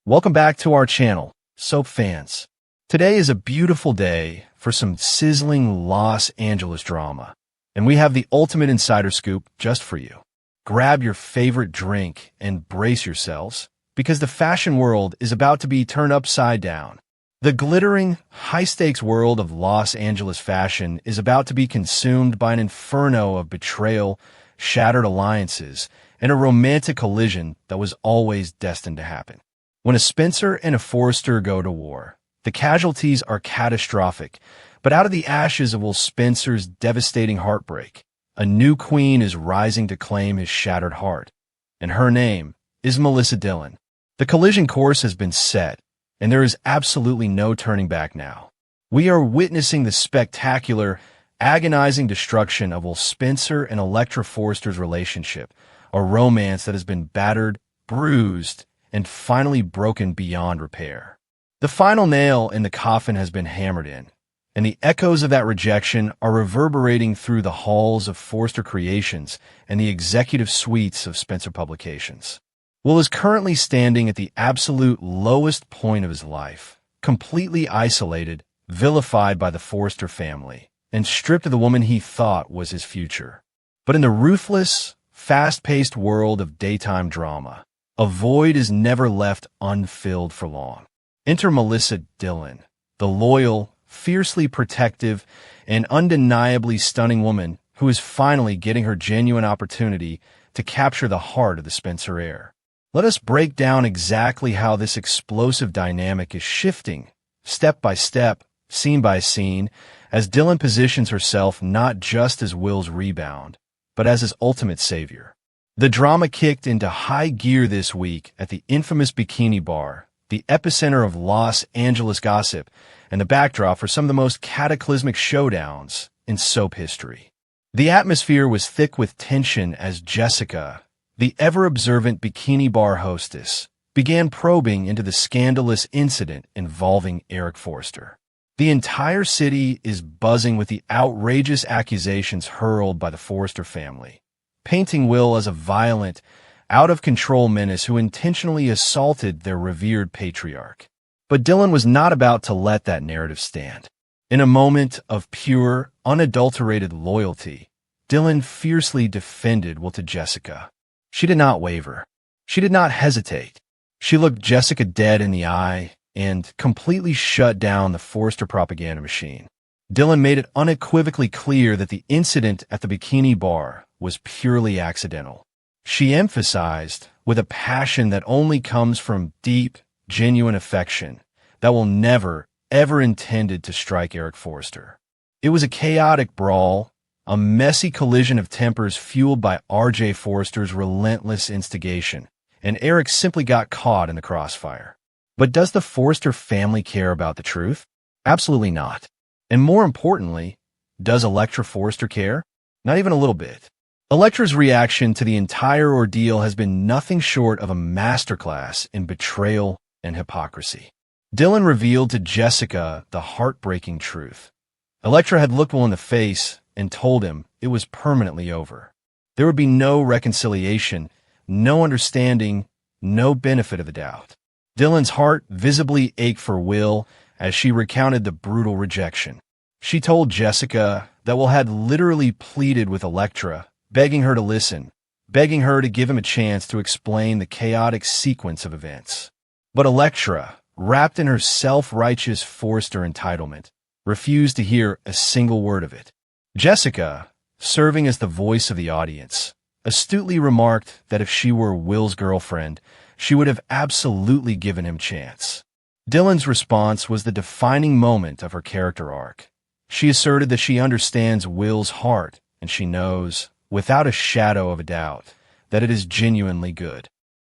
Welcome back to our channel, soap fans. Today is a beautiful day for some sizzling Los Angeles drama, and we have the ultimate insider scoop just for you. Grab your favorite drink and brace yourselves, because the fashion world is about to be turned upside down. The glittering, high-stakes world of Los Angeles fashion is about to be consumed by an inferno of betrayal, shattered alliances, and a romantic collision that was always destined to happen. When a Spencer and a Forrester go to war, the casualties are catastrophic, but out of the ashes of Will Spencer's devastating heartbreak, a new queen is rising to claim his shattered heart, and her name is Melissa Dillon. The collision course has been set, and there is absolutely no turning back now. We are witnessing the spectacular, agonizing destruction of Will Spencer and Electra Forrester's relationship, a romance that has been battered, bruised, and finally broken beyond repair. The final nail in the coffin has been hammered in, and the echoes of that rejection are reverberating through the halls of Forrester Creations and the executive suites of Spencer Publications. Will is currently standing at the absolute lowest point of his life, completely isolated, vilified by the Forrester family, and stripped of the woman he thought was his future. But in the ruthless, fast-paced world of daytime drama, a void is never left unfilled for long. Enter Melissa Dillon, the loyal, fiercely protective, and undeniably stunning woman who is finally getting her genuine opportunity to capture the heart of the Spencer heir. Let us break down exactly how this explosive dynamic is shifting, step by step, scene by scene, as Dillon positions herself not just as Will's rebound, but as his ultimate savior. The drama kicked into high gear this week at the infamous Bikini Bar, the epicenter of Los Angeles gossip, and the backdrop for some of the most cataclysmic showdowns in soap history. The atmosphere was thick with tension as Jessica, the ever-observant Bikini Bar hostess, began probing into the scandalous incident involving Eric Forrester. The entire city is buzzing with the outrageous accusations hurled by the Forrester family, painting Will as a violent, out-of-control menace who intentionally assaulted their revered patriarch. But Dillon was not about to let that narrative stand. In a moment of pure, unadulterated loyalty, Dillon fiercely defended Will to Jessica. She did not waver. She did not hesitate. She looked Jessica dead in the eye and completely shut down the Forrester propaganda machine. Dillon made it unequivocally clear that the incident at the Bikini Bar was purely accidental. She emphasized, with a passion that only comes from deep, genuine affection, that Will never, ever intended to strike Eric Forrester. It was a chaotic brawl, a messy collision of tempers fueled by R.J. Forrester's relentless instigation, and Eric simply got caught in the crossfire. But does the Forrester family care about the truth? Absolutely not. And more importantly, does Electra Forrester care? Not even a little bit. Electra's reaction to the entire ordeal has been nothing short of a masterclass in betrayal and hypocrisy. Dillon revealed to Jessica the heartbreaking truth. Electra had looked Will in the face and told him it was permanently over. There would be no reconciliation, no understanding, no benefit of the doubt. Dillon's heart visibly ached for Will as she recounted the brutal rejection. She told Jessica that Will had literally pleaded with Electra, begging her to listen, begging her to give him a chance to explain the chaotic sequence of events. But Electra, wrapped in her self-righteous Forrester entitlement, refused to hear a single word of it. Jessica, serving as the voice of the audience, astutely remarked that if she were Will's girlfriend, she would have absolutely given him chance. Dillon's response was the defining moment of her character arc. She asserted that she understands Will's heart, and she knows, without a shadow of a doubt, that it is genuinely good.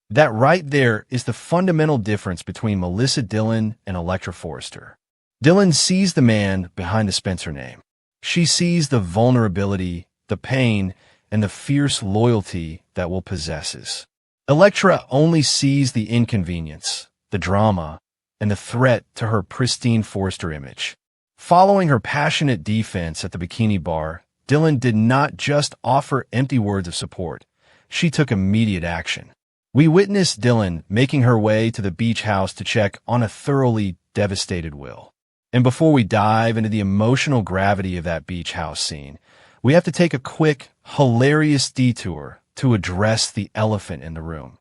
That right there is the fundamental difference between Melissa Dillon and Electra Forrester. Dillon sees the man behind the Spencer name. She sees the vulnerability, the pain, and the fierce loyalty that Will possesses. Electra only sees the inconvenience, the drama, and the threat to her pristine Forrester image. Following her passionate defense at the Bikini Bar, Dillon did not just offer empty words of support. She took immediate action. We witness Dylan making her way to the beach house to check on a thoroughly devastated Will. And before we dive into the emotional gravity of that beach house scene, we have to take a quick, hilarious detour to address the elephant in the room.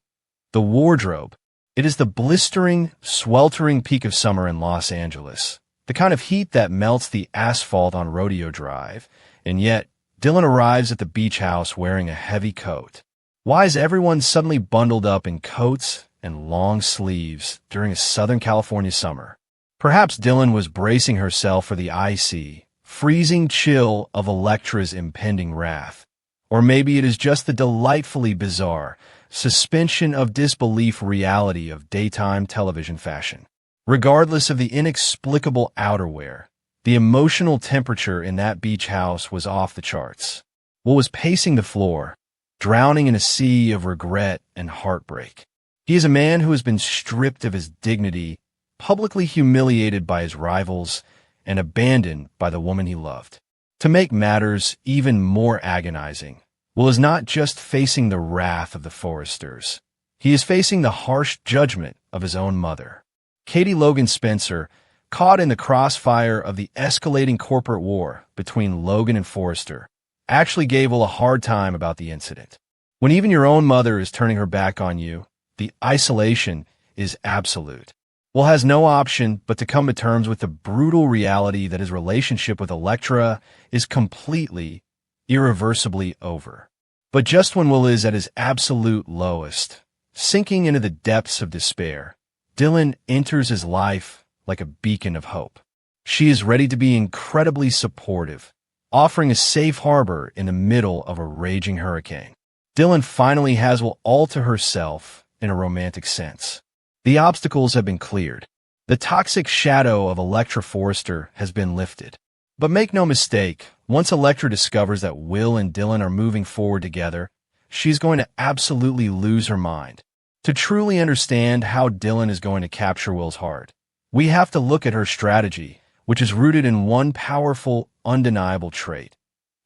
The wardrobe. It is the blistering, sweltering peak of summer in Los Angeles, the kind of heat that melts the asphalt on Rodeo Drive, and yet Dylan arrives at the beach house wearing a heavy coat. Why is everyone suddenly bundled up in coats and long sleeves during a Southern California summer? Perhaps Dylan was bracing herself for the icy, freezing chill of Electra's impending wrath. Or maybe it is just the delightfully bizarre suspension of disbelief reality of daytime television fashion. Regardless of the inexplicable outerwear, the emotional temperature in that beach house was off the charts. Will was pacing the floor, drowning in a sea of regret and heartbreak. He is a man who has been stripped of his dignity, publicly humiliated by his rivals, and abandoned by the woman he loved. To make matters even more agonizing, Will is not just facing the wrath of the Forresters. He is facing the harsh judgment of his own mother. Katie Logan Spencer, caught in the crossfire of the escalating corporate war between Logan and Forrester, actually gave Will a hard time about the incident. When even your own mother is turning her back on you, the isolation is absolute. Will has no option but to come to terms with the brutal reality that his relationship with Electra is completely, irreversibly over. But just when Will is at his absolute lowest, sinking into the depths of despair, Dylan enters his life like a beacon of hope. She is ready to be incredibly supportive, offering a safe harbor in the middle of a raging hurricane. Dylan finally has Will all to herself in a romantic sense. The obstacles have been cleared. The toxic shadow of Electra Forrester has been lifted. But make no mistake, once Electra discovers that Will and Dylan are moving forward together, she's going to absolutely lose her mind. To truly understand how Dylan is going to capture Will's heart, we have to look at her strategy, which is rooted in one powerful, undeniable trait: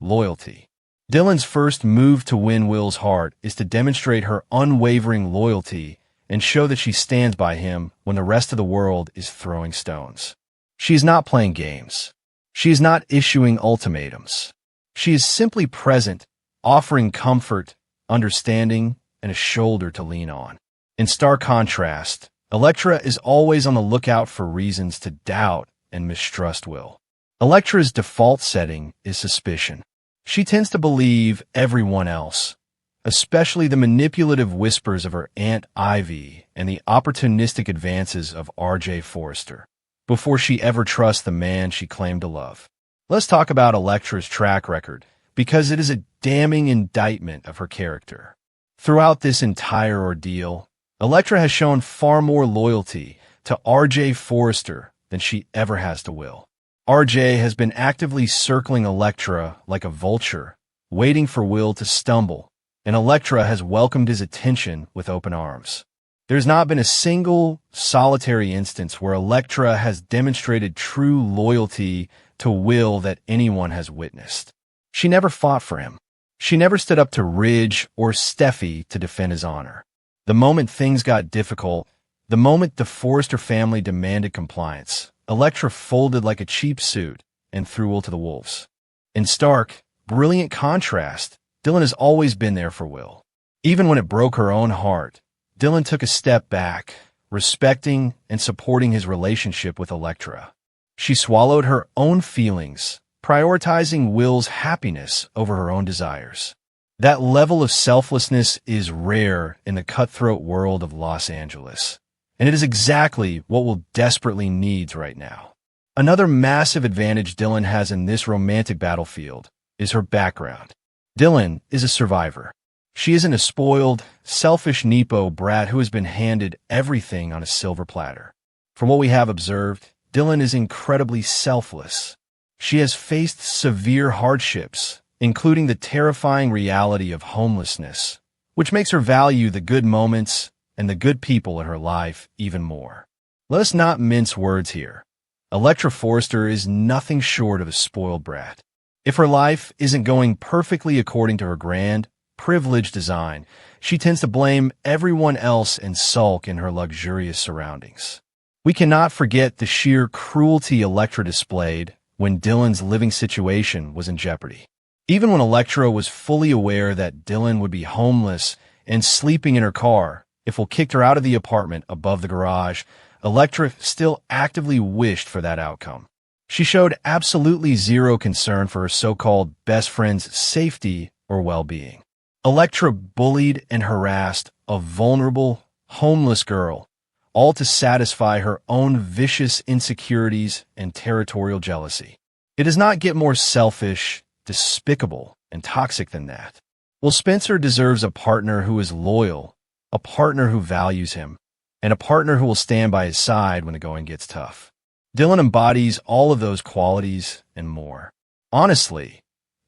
loyalty. Dylan's first move to win Will's heart is to demonstrate her unwavering loyalty and show that she stands by him when the rest of the world is throwing stones. She is not playing games. She is not issuing ultimatums. She is simply present, offering comfort, understanding, and a shoulder to lean on. In stark contrast, Electra is always on the lookout for reasons to doubt and mistrust Will. Electra's default setting is suspicion. She tends to believe everyone else, especially the manipulative whispers of her Aunt Ivy and the opportunistic advances of R.J. Forrester, before she ever trusts the man she claimed to love. Let's talk about Electra's track record, because it is a damning indictment of her character. Throughout this entire ordeal, Electra has shown far more loyalty to R.J. Forrester than she ever has to Will. R.J. has been actively circling Electra like a vulture, waiting for Will to stumble, and Electra has welcomed his attention with open arms. There's not been a single, solitary instance where Electra has demonstrated true loyalty to Will that anyone has witnessed. She never fought for him. She never stood up to Ridge or Steffi to defend his honor. The moment things got difficult, the moment the Forrester family demanded compliance, Electra folded like a cheap suit and threw Will to the wolves. In stark, brilliant contrast, Dylan has always been there for Will. Even when it broke her own heart, Dylan took a step back, respecting and supporting his relationship with Electra. She swallowed her own feelings, prioritizing Will's happiness over her own desires. That level of selflessness is rare in the cutthroat world of Los Angeles, and it is exactly what Will desperately needs right now. Another massive advantage Dylan has in this romantic battlefield is her background. Dylan is a survivor. She isn't a spoiled, selfish Nepo brat who has been handed everything on a silver platter. From what we have observed, Dylan is incredibly selfless. She has faced severe hardships, including the terrifying reality of homelessness, which makes her value the good moments and the good people in her life even more. Let us not mince words here. Electra Forrester is nothing short of a spoiled brat. If her life isn't going perfectly according to her grand, privileged design, she tends to blame everyone else and sulk in her luxurious surroundings. We cannot forget the sheer cruelty Electra displayed when Dylan's living situation was in jeopardy. Even when Electra was fully aware that Dylan would be homeless and sleeping in her car if Will kicked her out of the apartment above the garage, Electra still actively wished for that outcome. She showed absolutely zero concern for her so-called best friend's safety or well-being. Electra bullied and harassed a vulnerable, homeless girl, all to satisfy her own vicious insecurities and territorial jealousy. It does not get more selfish, despicable, and toxic than that. Well, Spencer deserves a partner who is loyal, a partner who values him, and a partner who will stand by his side when the going gets tough. Dylan embodies all of those qualities and more. Honestly,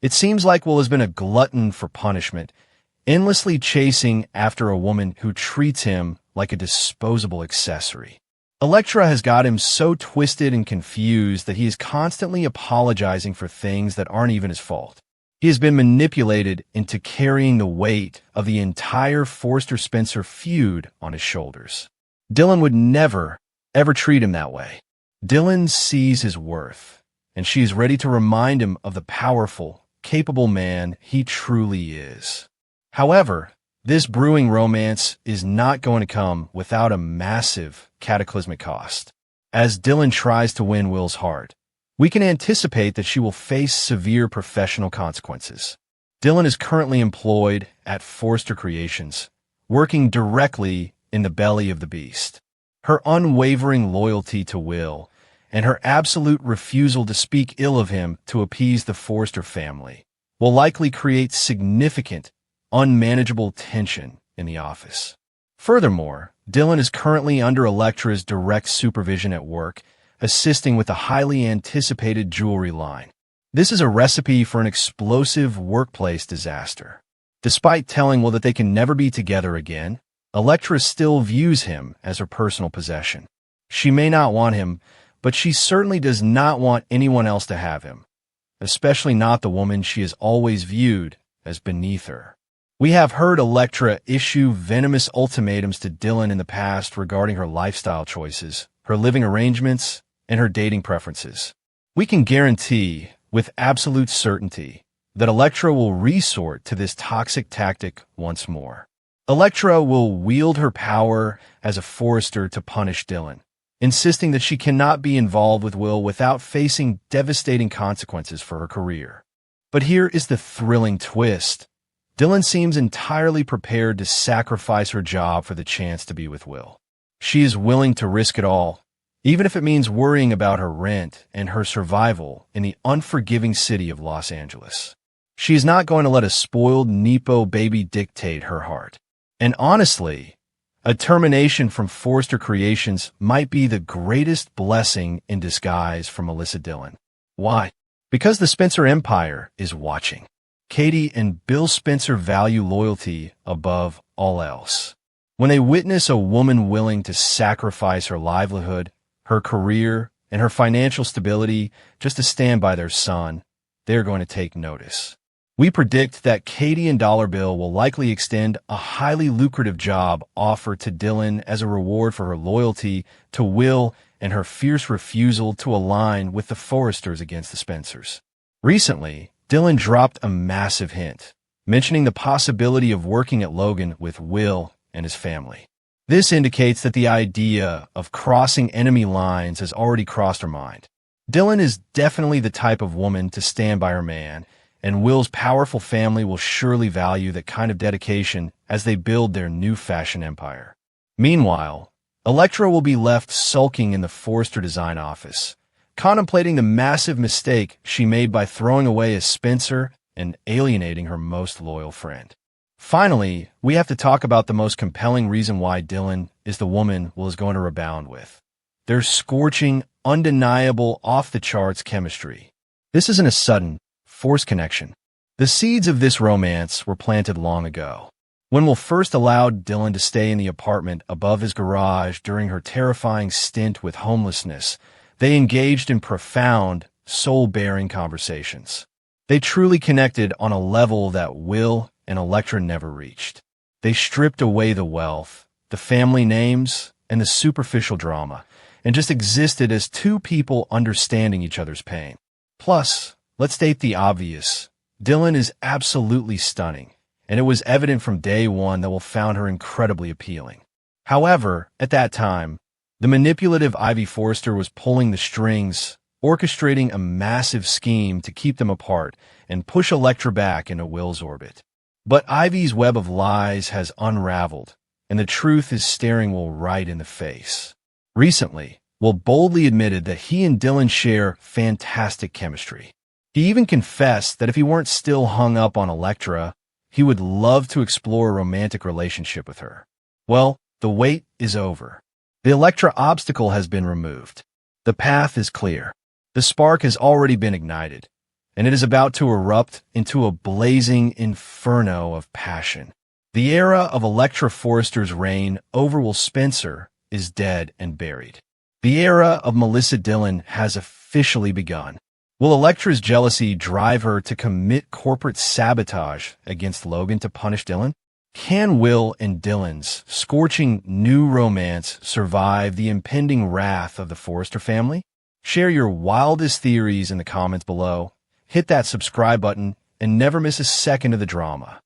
it seems like Will has been a glutton for punishment, endlessly chasing after a woman who treats him like a disposable accessory. Electra has got him so twisted and confused that he is constantly apologizing for things that aren't even his fault. He has been manipulated into carrying the weight of the entire Forrester-Spencer feud on his shoulders. Dylan would never, ever treat him that way. Dylan sees his worth, and she is ready to remind him of the powerful, capable man he truly is. However, this brewing romance is not going to come without a massive, cataclysmic cost. As Dylan tries to win Will's heart, we can anticipate that she will face severe professional consequences. Dylan is currently employed at Forrester Creations, working directly in the belly of the beast. Her unwavering loyalty to Will and her absolute refusal to speak ill of him to appease the Forrester family will likely create significant, unmanageable tension in the office. Furthermore, Dylan is currently under Electra's direct supervision at work, assisting with a highly anticipated jewelry line. This is a recipe for an explosive workplace disaster. Despite telling Will that they can never be together again, Electra still views him as her personal possession. She may not want him, but she certainly does not want anyone else to have him, especially not the woman she has always viewed as beneath her. We have heard Electra issue venomous ultimatums to Dylan in the past regarding her lifestyle choices, her living arrangements, and her dating preferences. We can guarantee, with absolute certainty, that Electra will resort to this toxic tactic once more. Electra will wield her power as a Forrester to punish Dylan, insisting that she cannot be involved with Will without facing devastating consequences for her career. But here is the thrilling twist. Dylan seems entirely prepared to sacrifice her job for the chance to be with Will. She is willing to risk it all, even if it means worrying about her rent and her survival in the unforgiving city of Los Angeles. She is not going to let a spoiled Nepo baby dictate her heart. And honestly, a termination from Forrester Creations might be the greatest blessing in disguise for Melissa Dylan. Why? Because the Spencer Empire is watching. Katie and Bill Spencer value loyalty above all else. When they witness a woman willing to sacrifice her livelihood, her career, and her financial stability just to stand by their son, they're going to take notice. We predict that Katie and Dollar Bill will likely extend a highly lucrative job offer to Dylan as a reward for her loyalty to Will and her fierce refusal to align with the Forresters against the Spencers. Recently, Dylan dropped a massive hint, mentioning the possibility of working at Logan with Will and his family. This indicates that the idea of crossing enemy lines has already crossed her mind. Dylan is definitely the type of woman to stand by her man, and Will's powerful family will surely value that kind of dedication as they build their new fashion empire. Meanwhile, Electra will be left sulking in the Forrester design office, contemplating the massive mistake she made by throwing away a Spencer and alienating her most loyal friend. Finally, we have to talk about the most compelling reason why Dylan is the woman Will is going to rebound with. Their scorching, undeniable, off-the-charts chemistry. This isn't a sudden, forced connection. The seeds of this romance were planted long ago. When Will first allowed Dylan to stay in the apartment above his garage during her terrifying stint with homelessness, they engaged in profound, soul-bearing conversations. They truly connected on a level that Will and Electra never reached. They stripped away the wealth, the family names, and the superficial drama, and just existed as two people understanding each other's pain. Plus, let's state the obvious. Dylan is absolutely stunning, and it was evident from day one that Will found her incredibly appealing. However, at that time, the manipulative Ivy Forrester was pulling the strings, orchestrating a massive scheme to keep them apart and push Electra back into Will's orbit. But Ivy's web of lies has unraveled, and the truth is staring Will right in the face. Recently, Will boldly admitted that he and Dylan share fantastic chemistry. He even confessed that if he weren't still hung up on Electra, he would love to explore a romantic relationship with her. Well, the wait is over. The Electra obstacle has been removed. The path is clear. The spark has already been ignited, and it is about to erupt into a blazing inferno of passion. The era of Electra Forrester's reign over Will Spencer is dead and buried. The era of Melissa Dillon has officially begun. Will Electra's jealousy drive her to commit corporate sabotage against Logan to punish Dylan? Can Will and Dylan's scorching new romance survive the impending wrath of the Forrester family? Share your wildest theories in the comments below. Hit that subscribe button and never miss a second of the drama.